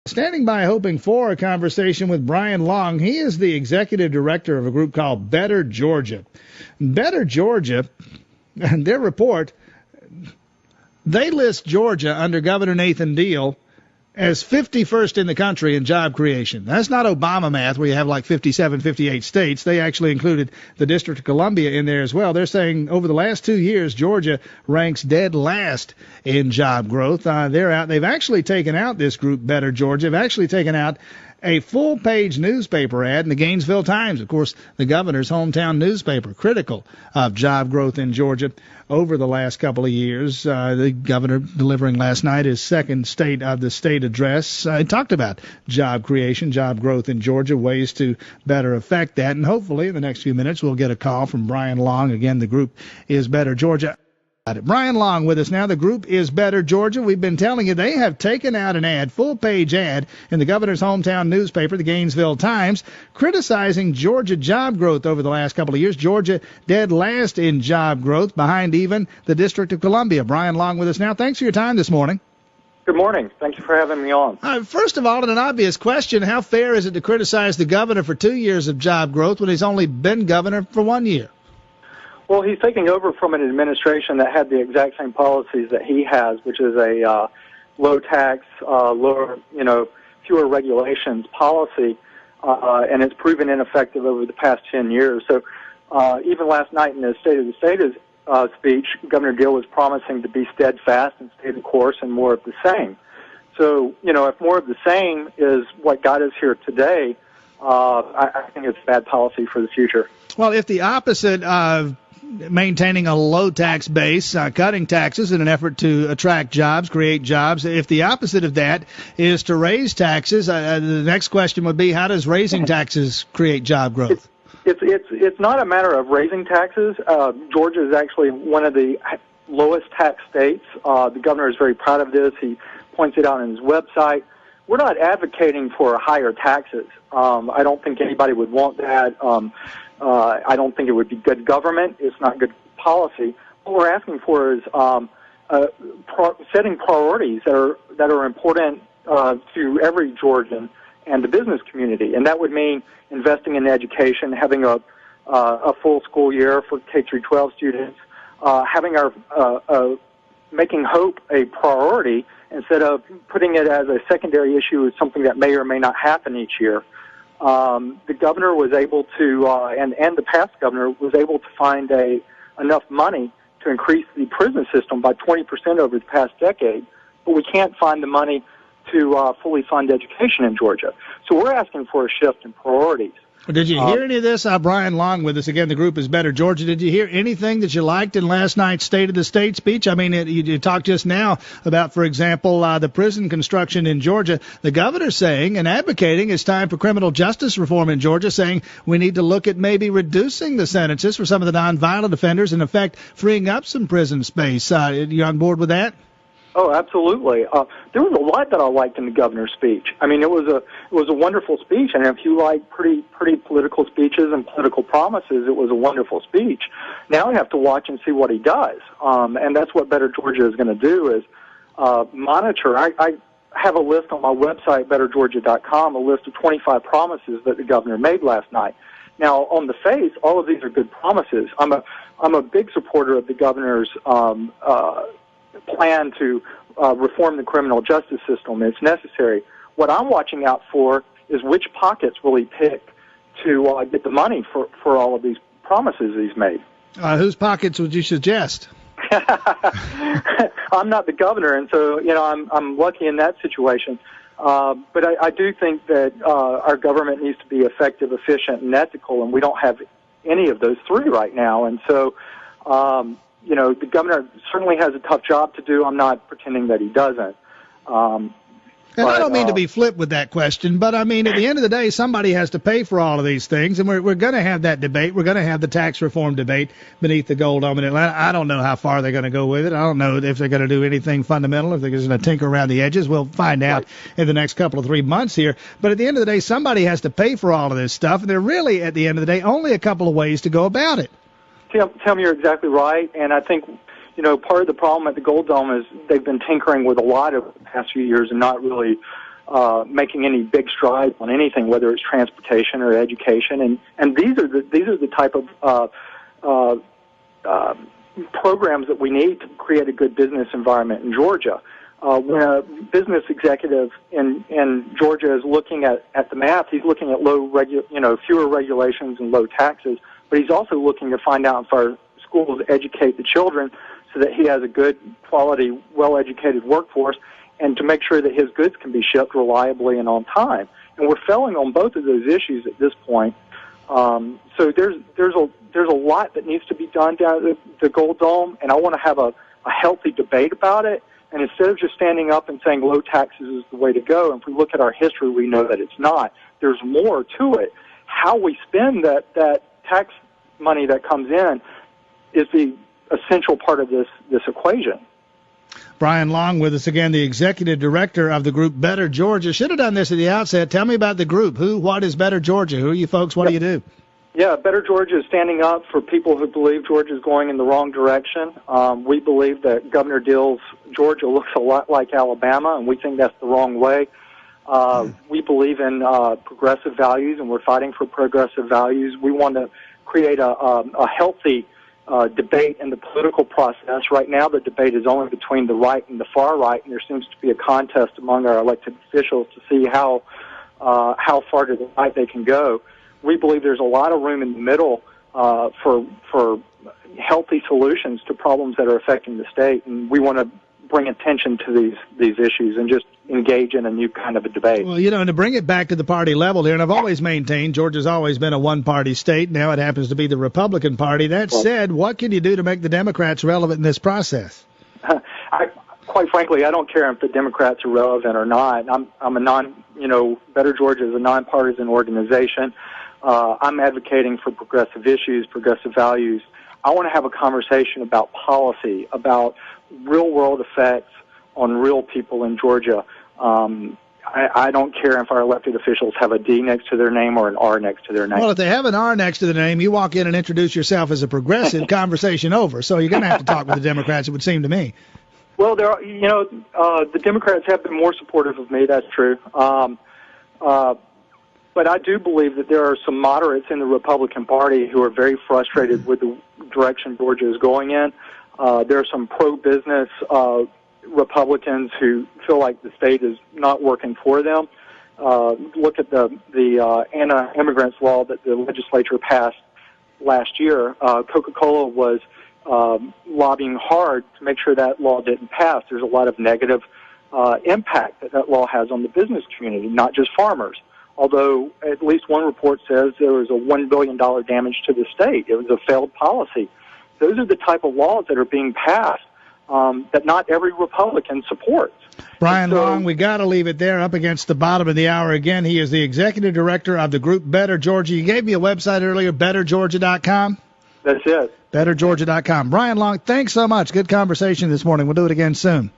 Standing by hoping for a conversation with Bryan Long. He is the executive director of a group called Better Georgia. Better Georgia, and their report, they list Georgia under Governor Nathan Deal as 51st in the country in job creation. That's not Obama math where you have like 57, 58 states. They actually included the District of Columbia in there as well. They're saying over the last 2 years, Georgia ranks dead last in job growth. They've actually taken out, this group, Better Georgia, they've actually taken out a full-page newspaper ad in the Gainesville Times, of course, the governor's hometown newspaper, critical of job growth in Georgia over the last couple of years. The governor delivering last night his second State of the State address. He talked about job creation, job growth in Georgia, ways to better affect that, and hopefully in the next few minutes we'll get a call from Bryan Long. Again, the group is Better Georgia. Bryan Long with us now. The group is Better Georgia. We've been telling you they have taken out an ad, full-page ad, in the governor's hometown newspaper, the Gainesville Times, criticizing Georgia job growth over the last couple of years. Georgia dead last in job growth, behind even the District of Columbia. Bryan Long with us now. Thanks for your time this morning. Good morning. Thank you for having me on. First of all, an obvious question, how fair is it to criticize the governor for 2 years of job growth when he's only been governor for 1 year? Well, he's taking over from an administration that had the exact same policies that he has, which is a low tax, fewer regulations policy, and it's proven ineffective over the past 10 years. So even last night in his State of the State speech, Governor Deal was promising to be steadfast and stay the course and more of the same. So, if more of the same is what got us here today, I think it's bad policy for the future. Well, if the opposite of maintaining a low tax base, cutting taxes in an effort to attract jobs, create jobs, if the opposite of that is to raise taxes, the next question would be, how does raising taxes create job growth? It's not a matter of raising taxes. Georgia is actually one of the lowest tax states. The governor is very proud of this. He points it out on his website. We're not advocating for higher taxes. I don't think anybody would want that. I don't think it would be good government. It's not good policy. What we're asking for is setting priorities that are important to every Georgian and the business community, and that would mean investing in education, having a full school year for K-12 students, having making hope a priority instead of putting it as a secondary issue as something that may or may not happen each year. The governor was able to, and the past governor was able to find enough money to increase the prison system by 20% over the past decade, but we can't find the money to fully fund education in Georgia. So we're asking for a shift in priorities. Did you hear any of this? Bryan Long with us again. The group is Better Georgia. Did you hear anything that you liked in last night's State of the State speech? I mean, you talked just now about, for example, the prison construction in Georgia. The governor saying and advocating it's time for criminal justice reform in Georgia, saying we need to look at maybe reducing the sentences for some of the nonviolent offenders, in effect, freeing up some prison space. You on board with that? Oh, absolutely. There was a lot that I liked in the governor's speech. I mean, it was a wonderful speech, and if you like pretty political speeches and political promises, it was a wonderful speech. Now I have to watch and see what he does, and that's what Better Georgia is going to do is monitor. I have a list on my website, bettergeorgia.com, a list of 25 promises that the governor made last night. Now, on the face, all of these are good promises. I'm a big supporter of the governor's plan to reform the criminal justice system. It's necessary. What I'm watching out for is which pockets will he pick to get the money for all of these promises he's made. Whose pockets would you suggest? I'm not the governor, and so I'm lucky in that situation. But I do think that our government needs to be effective, efficient, and ethical, and we don't have any of those three right now. And so the governor certainly has a tough job to do. I'm not pretending that he doesn't. And I don't mean to be flip with that question, but I mean, at the end of the day, somebody has to pay for all of these things, and we're going to have that debate. We're going to have the tax reform debate beneath the Gold Dome in Atlanta. I don't know how far they're going to go with it. I don't know if they're going to do anything fundamental, if they're going to tinker around the edges. We'll find out in the next couple of 3 months here. But at the end of the day, somebody has to pay for all of this stuff, and there are really, at the end of the day, only a couple of ways to go about it. Tim, you're exactly right, and I think part of the problem at the Gold Dome is they've been tinkering with a lot over the past few years and not really making any big strides on anything, whether it's transportation or education. And these are the type of programs that we need to create a good business environment in Georgia. When a business executive in Georgia is looking at the math, he's looking at fewer regulations and low taxes, but he's also looking to find out if our schools educate the children so that he has a good quality, well-educated workforce, and to make sure that his goods can be shipped reliably and on time. And we're failing on both of those issues at this point. So there's a lot that needs to be done down at the Gold Dome, and I want to have a healthy debate about it. And instead of just standing up and saying low taxes is the way to go, and if we look at our history, we know that it's not. There's more to it. How we spend that tax money that comes in is the essential part of this equation. Bryan Long with us again, the executive director of the group Better Georgia. Should have done this at the outset. Tell me about the group. What is Better Georgia? Who are you folks? What do you do? Yeah, Better Georgia is standing up for people who believe Georgia is going in the wrong direction. We believe that Governor Deal's Georgia looks a lot like Alabama, and we think that's the wrong way. We believe in progressive values, and we're fighting for progressive values. We want to create a healthy debate in the political process. Right now, the debate is only between the right and the far right, and there seems to be a contest among our elected officials to see how far to the right they can go. We believe there's a lot of room in the middle for healthy solutions to problems that are affecting the state, and we want to bring attention to these issues and just engage in a new kind of a debate. Well, and to bring it back to the party level here, and I've always maintained Georgia's always been a one-party state. Now it happens to be the Republican Party. That said, what can you do to make the Democrats relevant in this process? Quite frankly, I don't care if the Democrats are relevant or not. Better Georgia is a nonpartisan organization. I'm advocating for progressive issues, progressive values. I want to have a conversation about policy, about real-world effects on real people in Georgia. I don't care if our elected officials have a D next to their name or an R next to their name. Well, if they have an R next to the name, you walk in and introduce yourself as a progressive, conversation over. So you're going to have to talk with the Democrats, it would seem to me. Well, the Democrats have been more supportive of me, that's true. But I do believe that there are some moderates in the Republican Party who are very frustrated with the direction Georgia is going in. There are some pro-business Republicans who feel like the state is not working for them. Look at the anti-immigrants law that the legislature passed last year. Coca-Cola was lobbying hard to make sure that law didn't pass. There's a lot of negative impact that law has on the business community, not just farmers. Although at least one report says there was a $1 billion damage to the state. It was a failed policy. Those are the type of laws that are being passed that not every Republican supports. Bryan Long, we got to leave it there, up against the bottom of the hour again. He is the executive director of the group Better Georgia. You gave me a website earlier, bettergeorgia.com. That's it. bettergeorgia.com. Bryan Long, thanks so much. Good conversation this morning. We'll do it again soon.